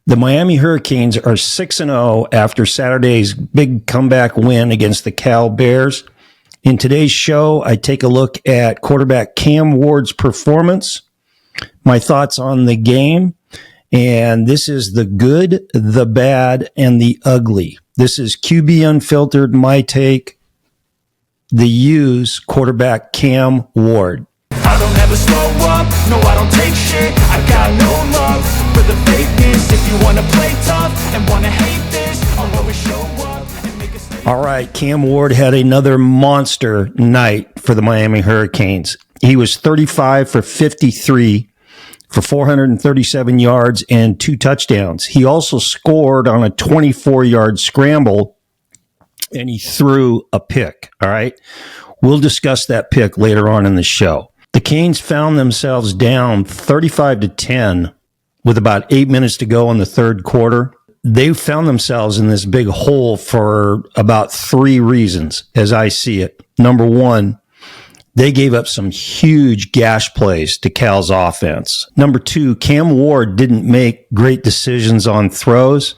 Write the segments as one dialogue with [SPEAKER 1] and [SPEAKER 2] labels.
[SPEAKER 1] The Miami Hurricanes are 6-0 after Saturday's big comeback win against the Cal Bears. In today's show, I take a look at quarterback Cam Ward's performance, my thoughts on the game, and this is the good, the bad, and the ugly. This is QB Unfiltered, my take, the U's quarterback Cam Ward.
[SPEAKER 2] I don't ever slow up, no I don't take shit. I got no love for the fakeness. If you wanna play tough and wanna hate this, I'll always show up and make a statement.
[SPEAKER 1] All right, Cam Ward had another monster night for the Miami Hurricanes. He was 35 for 53 for 437 yards and 2 touchdowns. He also scored on a 24-yard scramble, and he threw a pick, all right? We'll discuss that pick later on in the show. The Canes found themselves down 35-10 with about 8 minutes to go in the third quarter. They found themselves in this big hole for about 3 reasons, as I see it. Number one, they gave up some huge gash plays to Cal's offense. Number two, Cam Ward didn't make great decisions on throws,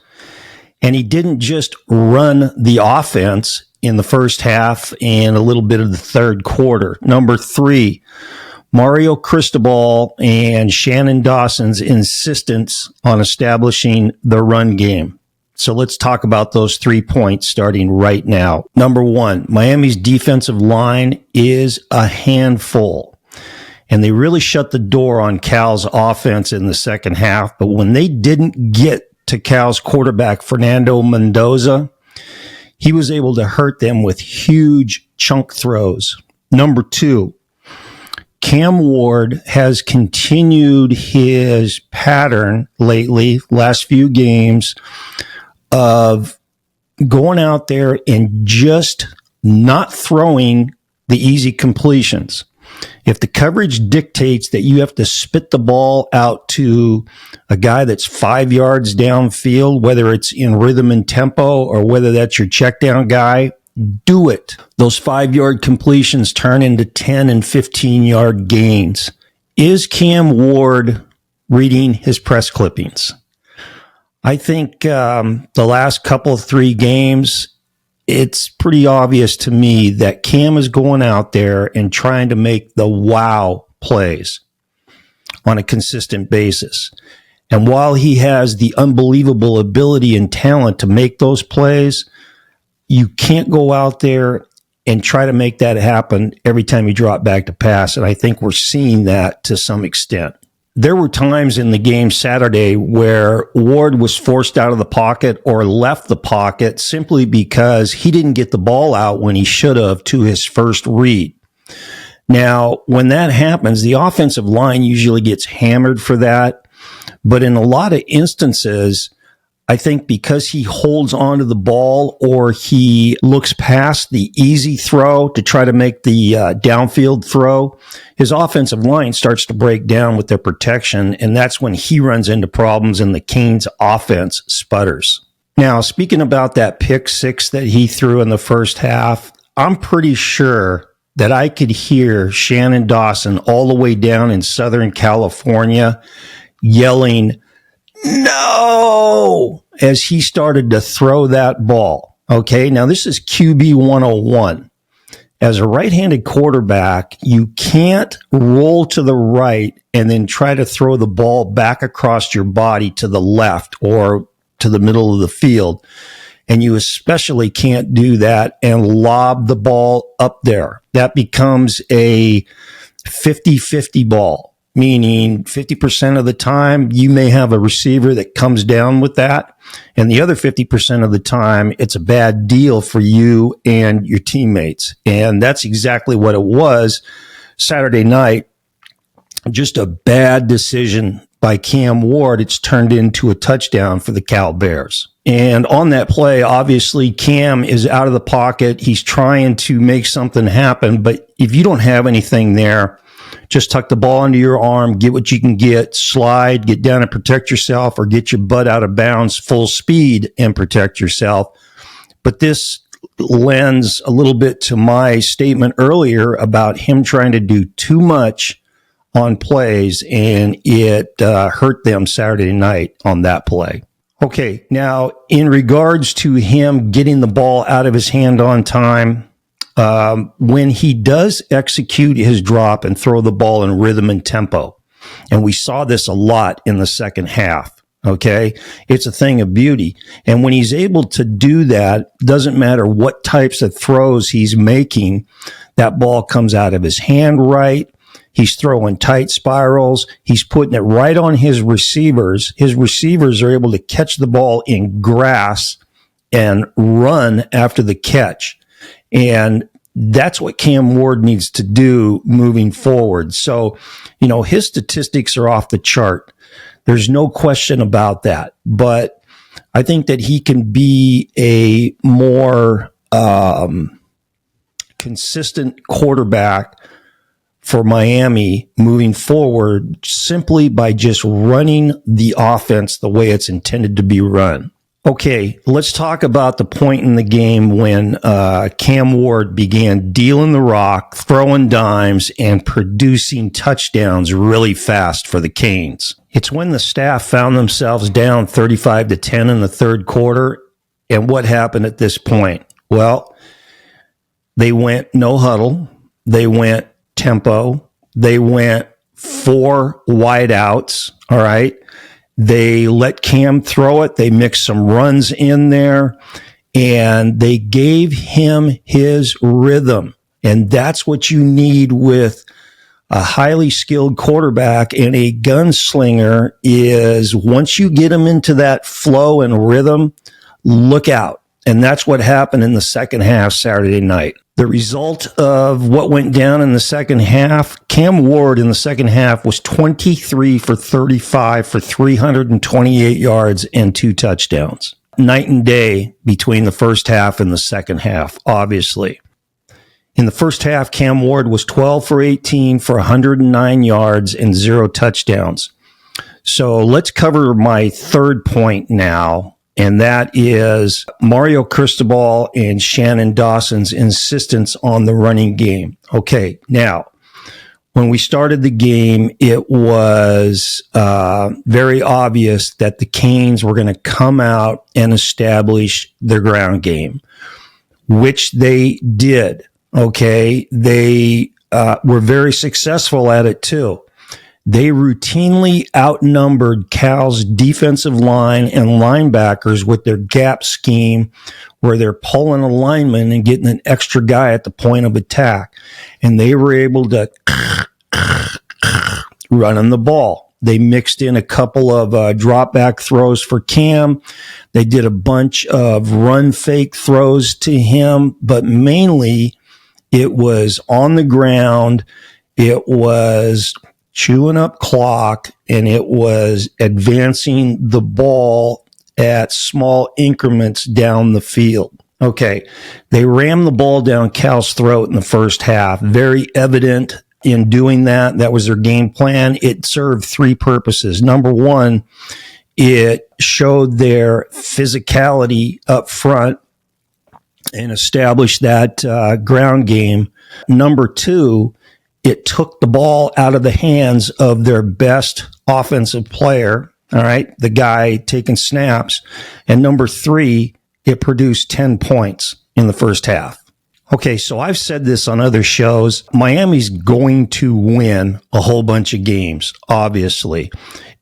[SPEAKER 1] and he didn't just run the offense in the first half and a little bit of the third quarter. Number three, Mario Cristobal and Shannon Dawson's insistence on establishing the run game. So let's talk about those 3 points starting right now. Number one, Miami's defensive line is a handful, and they really shut the door on Cal's offense in the second half. But when they didn't get to Cal's quarterback, Fernando Mendoza, he was able to hurt them with huge chunk throws. Number two, Cam Ward has continued his pattern lately, last few games, of going out there and just not throwing the easy completions. If the coverage dictates that you have to spit the ball out to a guy that's 5 yards downfield, whether it's in rhythm and tempo or whether that's your check down guy, do it. Those 5-yard completions turn into 10 and 15-yard gains. Is Cam Ward reading his press clippings? I think the last couple of 3 games, it's pretty obvious to me that Cam is going out there and trying to make the wow plays on a consistent basis. And while he has the unbelievable ability and talent to make those plays, you can't go out there and try to make that happen every time you drop back to pass. And I think we're seeing that to some extent. There were times in the game Saturday where Ward was forced out of the pocket or left the pocket simply because he didn't get the ball out when he should have to his first read. Now, when that happens, the offensive line usually gets hammered for that. But in a lot of instances, I think because he holds onto the ball or he looks past the easy throw to try to make the downfield throw, his offensive line starts to break down with their protection, and that's when he runs into problems and the Canes offense sputters. Now, speaking about that pick six that he threw in the first half, I'm pretty sure that I could hear Shannon Dawson all the way down in Southern California yelling, "No!" as he started to throw that ball. Okay, now this is QB 101. As a right-handed quarterback, you can't roll to the right and then try to throw the ball back across your body to the left or to the middle of the field. And you especially can't do that and lob the ball up there. That becomes a 50-50 ball, meaning 50% of the time you may have a receiver that comes down with that, and the other 50% of the time it's a bad deal for you and your teammates. And that's exactly what it was Saturday night. Just a bad decision by Cam Ward. It's turned into a touchdown for the Cal Bears. And on that play, obviously, Cam is out of the pocket. He's trying to make something happen, but if you don't have anything there, just tuck the ball into your arm, get what you can get, slide, get down and protect yourself, or get your butt out of bounds full speed and protect yourself. But this lends a little bit to my statement earlier about him trying to do too much on plays, and it hurt them Saturday night on that play. Okay, now in regards to him getting the ball out of his hand on time, when he does execute his drop and throw the ball in rhythm and tempo, and we saw this a lot in the second half, okay, it's a thing of beauty. And when he's able to do that, doesn't matter what types of throws he's making, that ball comes out of his hand right. He's throwing tight spirals. He's putting it right on his receivers. His receivers are able to catch the ball in grass and run after the catch. And that's what Cam Ward needs to do moving forward. So, his statistics are off the chart. There's no question about that. But I think that he can be a more consistent quarterback for Miami moving forward simply by just running the offense the way it's intended to be run. Okay, let's talk about the point in the game when Cam Ward began dealing the rock, throwing dimes, and producing touchdowns really fast for the Canes. It's when the staff found themselves down 35-10 in the third quarter. And what happened at this point? Well, they went no huddle. They went tempo. They went 4 wideouts. All right. They let Cam throw it. They mixed some runs in there and they gave him his rhythm. And that's what you need with a highly skilled quarterback and a gunslinger is once you get him into that flow and rhythm, look out. And that's what happened in the second half Saturday night. The result of what went down in the second half, Cam Ward in the second half was 23 for 35 for 328 yards and 2 touchdowns. Night and day between the first half and the second half, obviously. In the first half, Cam Ward was 12 for 18 for 109 yards and 0 touchdowns. So let's cover my third point now. And that is Mario Cristobal and Shannon Dawson's insistence on the running game. Okay, now, when we started the game, it was very obvious that the Canes were going to come out and establish their ground game, which they did. Okay, they were very successful at it too. They routinely outnumbered Cal's defensive line and linebackers with their gap scheme where they're pulling a lineman and getting an extra guy at the point of attack. And they were able to run on the ball. They mixed in a couple of drop back throws for Cam. They did a bunch of run fake throws to him, but mainly it was on the ground. It was chewing up clock, and it was advancing the ball at small increments down the field. Okay, they rammed the ball down Cal's throat in the first half. Very evident in doing that. That was their game plan. It served 3 purposes. Number one, it showed their physicality up front and established that ground game. Number 2, it took the ball out of the hands of their best offensive player, all right, the guy taking snaps. And number 3, it produced 10 points in the first half. Okay, so I've said this on other shows. Miami's going to win a whole bunch of games, obviously.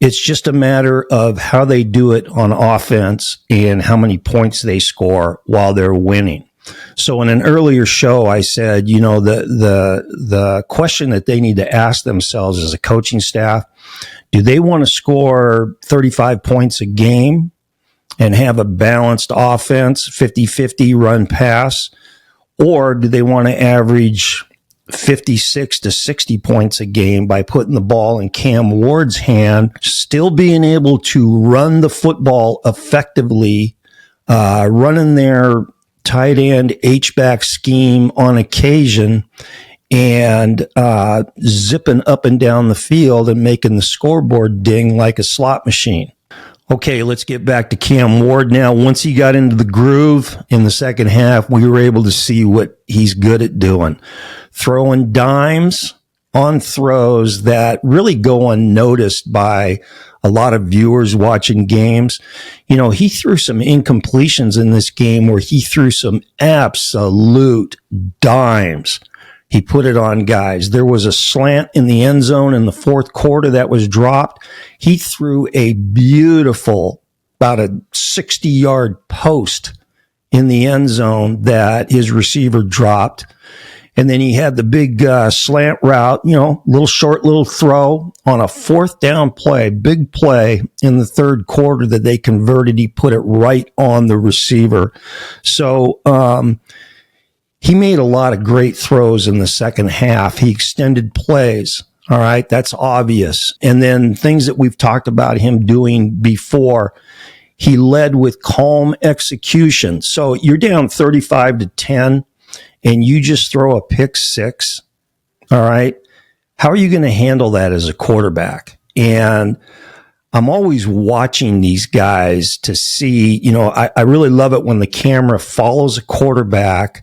[SPEAKER 1] It's just a matter of how they do it on offense and how many points they score while they're winning. So in an earlier show, I said, the question that they need to ask themselves as a coaching staff, do they want to score 35 points a game and have a balanced offense, 50-50 run pass, or do they want to average 56 to 60 points a game by putting the ball in Cam Ward's hand, still being able to run the football effectively, running their tight end H-back scheme on occasion and zipping up and down the field and making the scoreboard ding like a slot machine. Okay, let's get back to Cam Ward now. Once he got into the groove in the second half, we were able to see what he's good at doing. Throwing dimes on throws that really go unnoticed by a lot of viewers watching games. He threw some incompletions in this game where he threw some absolute dimes. He put it on guys. There was a slant in the end zone in the fourth quarter that was dropped. He threw a beautiful, about a 60-yard post in the end zone that his receiver dropped. And then he had the big slant route, little throw on a fourth down play, big play in the third quarter that they converted. He put it right on the receiver. So he made a lot of great throws in the second half. He extended plays. All right, that's obvious. And then things that we've talked about him doing before. He led with calm execution. So you're down 35-10. And you just throw a pick six, all right, how are you going to handle that as a quarterback? And I'm always watching these guys to see, I really love it when the camera follows a quarterback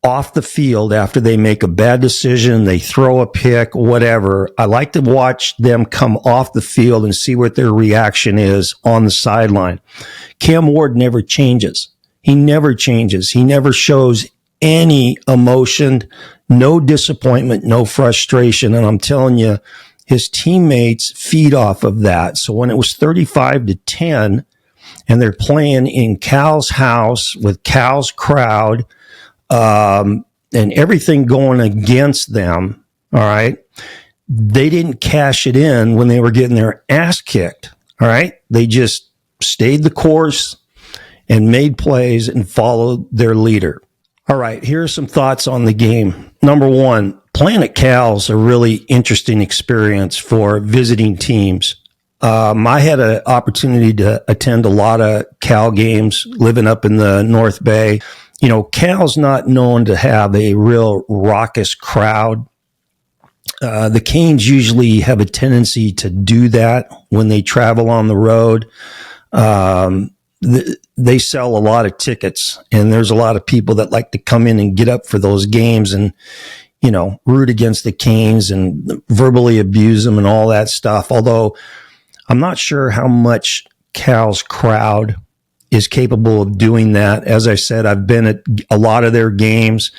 [SPEAKER 1] off the field after they make a bad decision, they throw a pick, whatever. I like to watch them come off the field and see what their reaction is on the sideline. Cam Ward never changes. He never changes. He never shows any emotion, no disappointment, no frustration. And I'm telling you, his teammates feed off of that. So when it was 35-10 and they're playing in Cal's house with Cal's crowd, and everything going against them, all right, they didn't cash it in when they were getting their ass kicked. All right. They just stayed the course and made plays and followed their leader. All right, here are some thoughts on the game. Number one, playing at Cal's a really interesting experience for visiting teams. I had an opportunity to attend a lot of Cal games living up in the North Bay. Cal's not known to have a real raucous crowd. The Canes usually have a tendency to do that when they travel on the road. They sell a lot of tickets, and there's a lot of people that like to come in and get up for those games and, root against the Canes and verbally abuse them and all that stuff. Although I'm not sure how much Cal's crowd is capable of doing that. As I said, I've been at a lot of their games,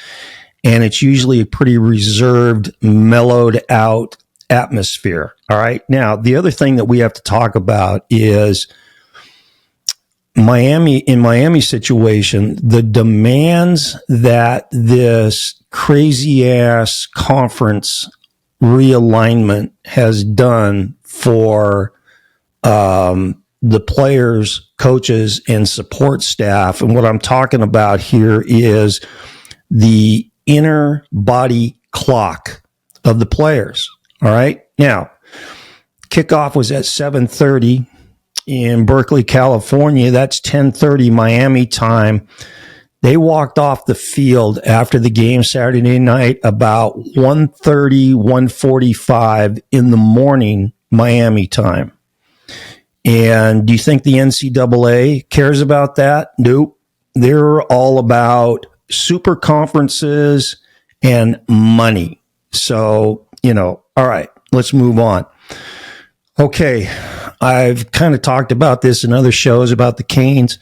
[SPEAKER 1] and it's usually a pretty reserved, mellowed out atmosphere. All right. Now, the other thing that we have to talk about is Miami situation, the demands that this crazy ass conference realignment has done for the players, coaches, and support staff. And what I'm talking about here is the inner body clock of the players. All right. Now, kickoff was at 7:30 in Berkeley, California. That's 10:30 Miami time. They walked off the field after the game Saturday night about 1:30, 1:45 in the morning Miami time. And do you think the NCAA cares about that? Nope. They're all about super conferences and money. So, all right, let's move on. Okay, I've kind of talked about this in other shows about the Canes.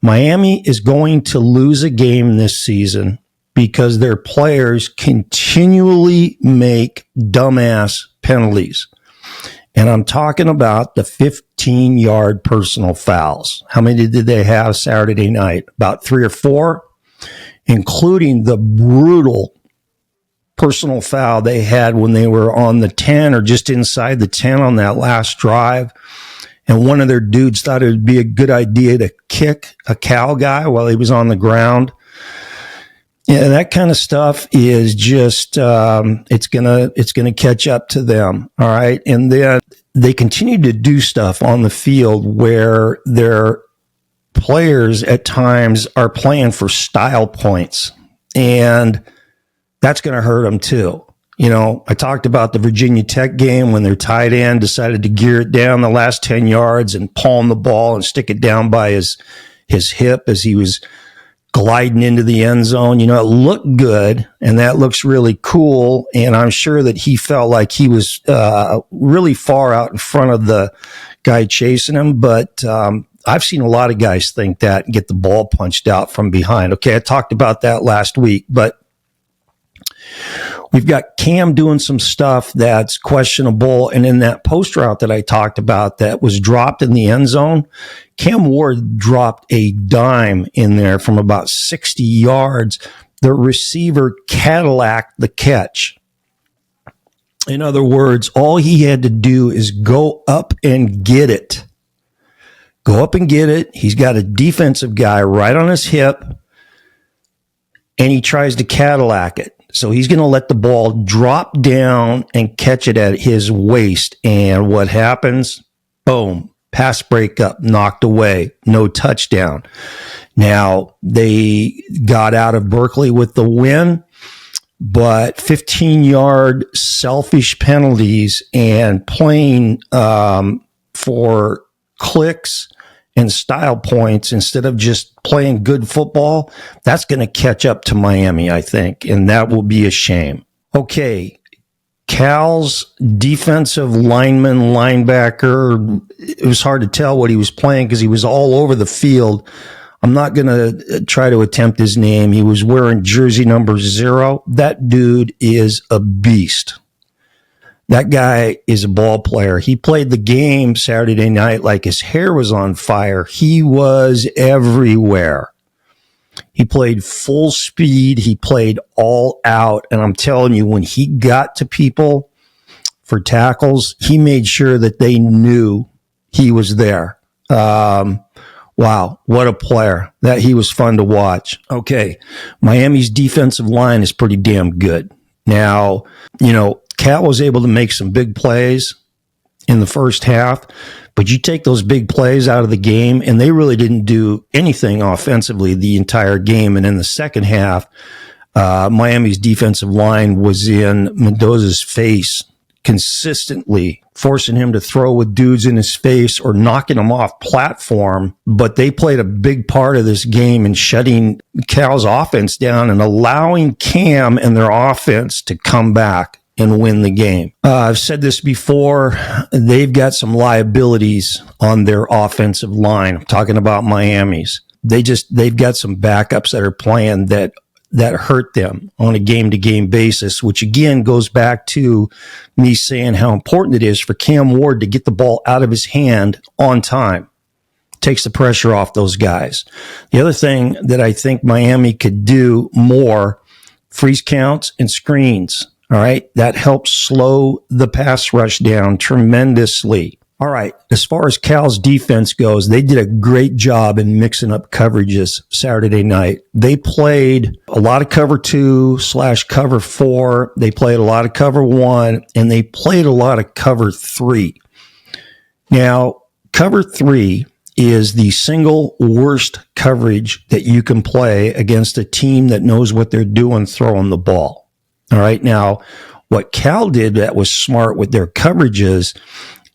[SPEAKER 1] Miami is going to lose a game this season because their players continually make dumbass penalties. And I'm talking about the 15-yard personal fouls. How many did they have Saturday night? About 3 or 4, including the brutal personal foul they had when they were on the 10 or just inside the 10 on that last drive. And one of their dudes thought it would be a good idea to kick a Cal guy while he was on the ground. Yeah, that kind of stuff is just, it's gonna catch up to them. All right. And then they continue to do stuff on the field where their players at times are playing for style points, and that's going to hurt them too. I talked about the Virginia Tech game when their tight end decided to gear it down the last 10 yards and palm the ball and stick it down by his hip as he was gliding into the end zone. You know, it looked good, and that looks really cool. And I'm sure that he felt like he was really far out in front of the guy chasing him. But I've seen a lot of guys think that and get the ball punched out from behind. Okay, I talked about that last week, but we've got Cam doing some stuff that's questionable. And in that post route that I talked about that was dropped in the end zone, Cam Ward dropped a dime in there from about 60 yards. The receiver Cadillac the catch. In other words, all he had to do is go up and get it. Go up and get it. He's got a defensive guy right on his hip, and he tries to Cadillac it. So he's going to let the ball drop down and catch it at his waist. And what happens? Boom. Pass breakup, knocked away. No touchdown. Now, they got out of Berkeley with the win, but 15-yard selfish penalties and playing for clicks and style points instead of just playing good football, that's going to catch up to Miami, I think, and that will be a shame. Okay, Cal's defensive lineman, linebacker, it was hard to tell what he was playing because he was all over the field. I'm not going to try to attempt his name. He was wearing jersey number 0. That dude is a beast. That guy is a ball player. He played the game Saturday night like his hair was on fire. He was everywhere. He played full speed. He played all out. And I'm telling you, when he got to people for tackles, he made sure that they knew he was there. Wow, what a player. That he was fun to watch. Okay, Miami's defensive line is pretty damn good. Now, you know, Cal was able to make some big plays in the first half, but you take those big plays out of the game, and they really didn't do anything offensively the entire game. And in the second half, Miami's defensive line was in Mendoza's face consistently, forcing him to throw with dudes in his face or knocking him off platform. But they played a big part of this game in shutting Cal's offense down and allowing Cam and their offense to come back and win the game. I've said this before. They've got some liabilities on their offensive line. I'm talking about Miami's. They've got some backups that are playing that hurt them on a game-to-game basis, which again goes back to me saying how important it is for Cam Ward to get the ball out of his hand on time. Takes the pressure off those guys. The other thing that I think Miami could do more, freeze counts and screens. All right. That helps slow the pass rush down tremendously. All right. As far as Cal's defense goes, they did a great job in mixing up coverages Saturday night. They played a lot of cover 2/cover 4. They played a lot of cover 1, and they played a lot of cover 3. Now, cover 3 is the single worst coverage that you can play against a team that knows what they're doing throwing the ball. All right. Now, what Cal did that was smart with their coverages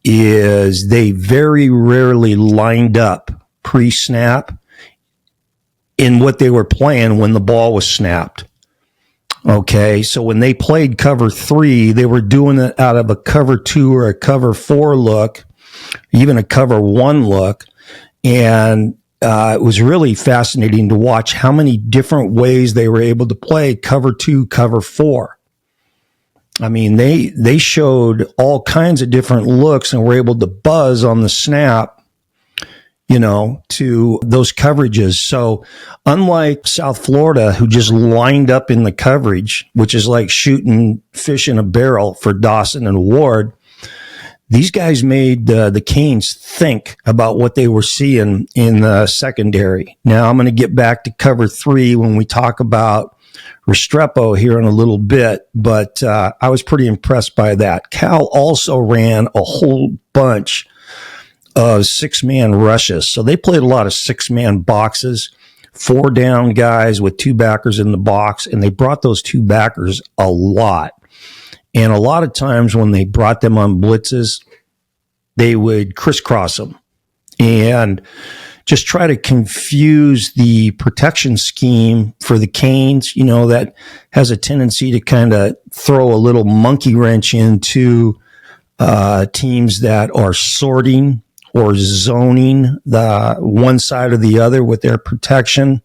[SPEAKER 1] is they very rarely lined up pre-snap in what they were playing when the ball was snapped. Okay. So when they played cover 3, they were doing it out of a cover 2 or a cover 4 look, even a cover 1 look. And it was really fascinating to watch how many different ways they were able to play cover 2, cover 4. I mean, they showed all kinds of different looks and were able to buzz on the snap, you know, to those coverages. So unlike South Florida, who just lined up in the coverage, which is like shooting fish in a barrel for Dawson and Ward, these guys made the Canes think about what they were seeing in the secondary. Now, I'm going to get back to cover 3 when we talk about Restrepo here in a little bit, but I was pretty impressed by that. Cal also ran a whole bunch of 6-man rushes. So they played a lot of 6-man boxes, 4 down guys with 2 backers in the box, and they brought those 2 backers a lot. And a lot of times when they brought them on blitzes, they would crisscross them. And just try to confuse the protection scheme for the Canes, that has a tendency to kind of throw a little monkey wrench into teams that are sorting or zoning the one side or the other with their protection.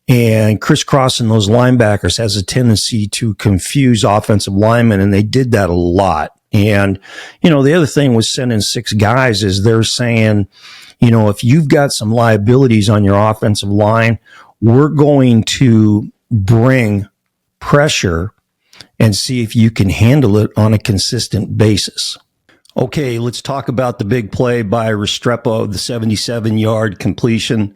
[SPEAKER 1] And crisscrossing those linebackers has a tendency to confuse offensive linemen, and they did that a lot. And, the other thing with sending 6 guys is they're saying, if you've got some liabilities on your offensive line, we're going to bring pressure and see if you can handle it on a consistent basis. Okay, let's talk about the big play by Restrepo, the 77-yard completion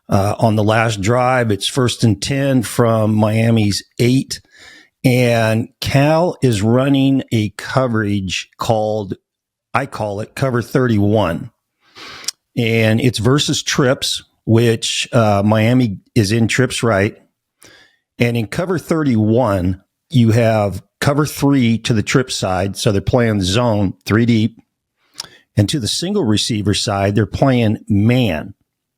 [SPEAKER 1] on the last drive. It's 1st and 10 from Miami's 8. And Cal is running a coverage I call it cover 31. And it's versus trips, which Miami is in trips right. And in cover 31, you have cover 3 to the trip side. So they're playing zone 3 deep. And to the single receiver side, they're playing man.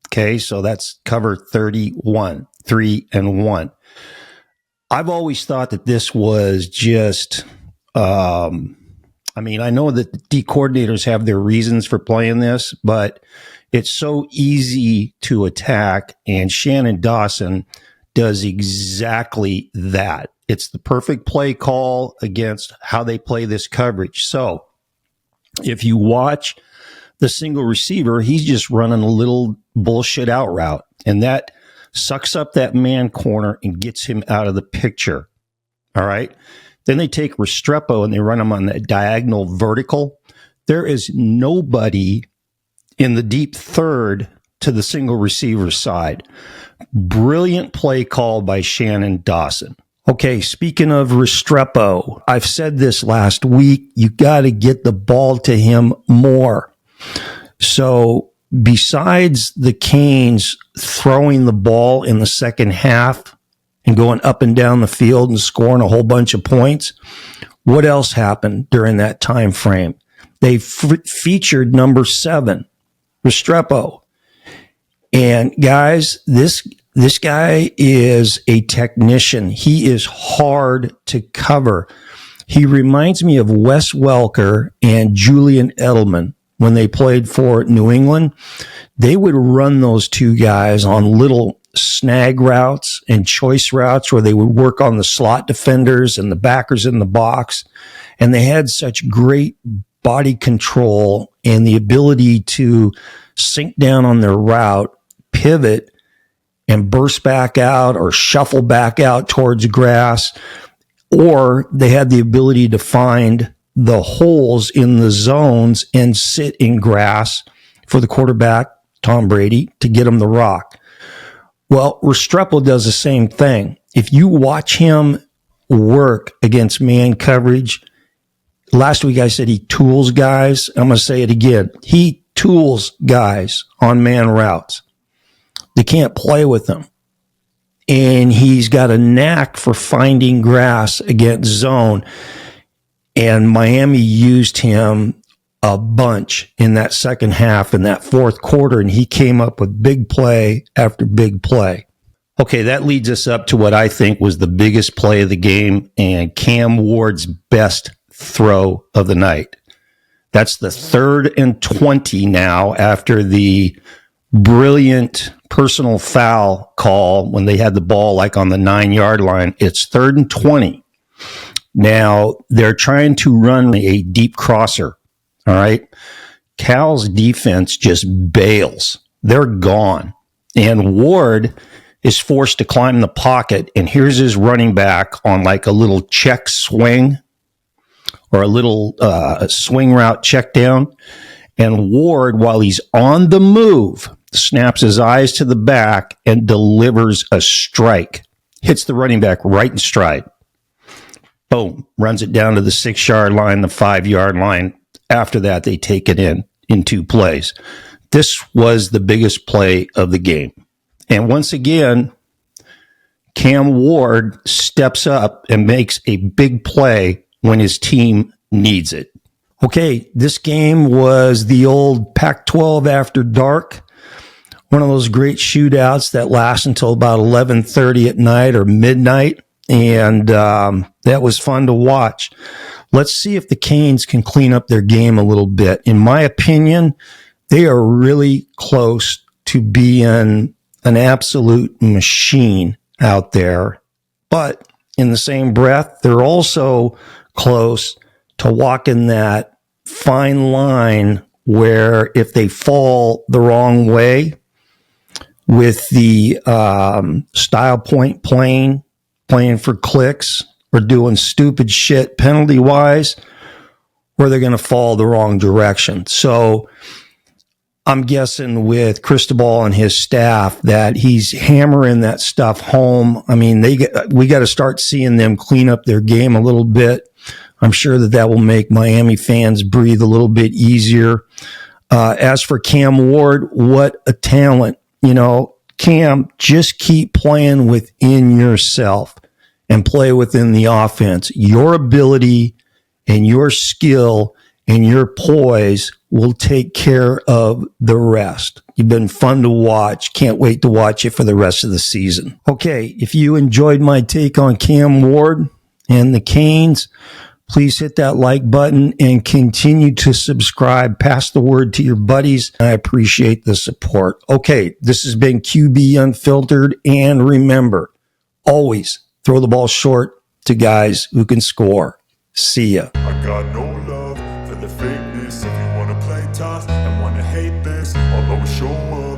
[SPEAKER 1] Okay, so that's cover 31, 3 and 1. I've always thought that this was just, I know that the D coordinators have their reasons for playing this, but it's so easy to attack, and Shannon Dawson does exactly that. It's the perfect play call against how they play this coverage. So if you watch the single receiver, he's just running a little bullshit out route, and that sucks up that man corner and gets him out of the picture. All right. Then they take Restrepo and they run him on that diagonal vertical. There is nobody in the deep third to the single receiver side. Brilliant play call by Shannon Dawson. Okay, speaking of Restrepo, I've said this last week, you got to get the ball to him more. So besides the Canes throwing the ball in the second half and going up and down the field and scoring a whole bunch of points, what else happened during that time frame? They featured number 7, Restrepo. And guys, this guy is a technician. He is hard to cover. He reminds me of Wes Welker and Julian Edelman. When they played for New England, they would run those 2 guys on little snag routes and choice routes where they would work on the slot defenders and the backers in the box. And they had such great body control and the ability to sink down on their route, pivot, and burst back out or shuffle back out towards grass. Or they had the ability to find the holes in the zones and sit in grass for the quarterback, Tom Brady, to get him the rock. Well, Restrepo does the same thing. If you watch him work against man coverage, last week I said he tools guys. I'm going to say it again. He tools guys on man routes. They can't play with him. And he's got a knack for finding grass against zone. And Miami used him a bunch in that second half, in that fourth quarter, and he came up with big play after big play. Okay, that leads us up to what I think was the biggest play of the game and Cam Ward's best throw of the night. That's the 3rd and 20 now after the brilliant personal foul call when they had the ball like on the 9-yard line. It's 3rd and 20. Now, they're trying to run a deep crosser, all right? Cal's defense just bails. They're gone. And Ward is forced to climb the pocket, and here's his running back on like a little check swing or a little swing route check down. And Ward, while he's on the move, snaps his eyes to the back and delivers a strike. Hits the running back right in stride. Boom, runs it down to the 6-yard line, the 5-yard line. After that, they take it in 2 plays. This was the biggest play of the game. And once again, Cam Ward steps up and makes a big play when his team needs it. Okay, this game was the old Pac-12 after dark. one of those great shootouts that lasts until about 11:30 at night or midnight. And that was fun to watch. Let's see if the Canes can clean up their game a little bit. In my opinion, they are really close to being an absolute machine out there. But in the same breath, they're also close to walking that fine line where if they fall the wrong way with the style point playing for clicks or doing stupid shit penalty wise, or they're going to fall the wrong direction. So I'm guessing with Cristobal and his staff that he's hammering that stuff home. I mean, we got to start seeing them clean up their game a little bit. I'm sure that will make Miami fans breathe a little bit easier. As for Cam Ward, what a talent. You know, Cam, just keep playing within yourself and play within the offense. Your ability and your skill and your poise will take care of the rest. You've been fun to watch. Can't wait to watch you for the rest of the season. Okay, if you enjoyed my take on Cam Ward and the Canes, please hit that like button and continue to subscribe. Pass the word to your buddies. I appreciate the support. Okay, this has been QB Unfiltered, and remember, always throw the ball short to guys who can score. See ya.
[SPEAKER 2] I got no love for the fakeness. If you wanna play tough and wanna hate this, I'll always show up.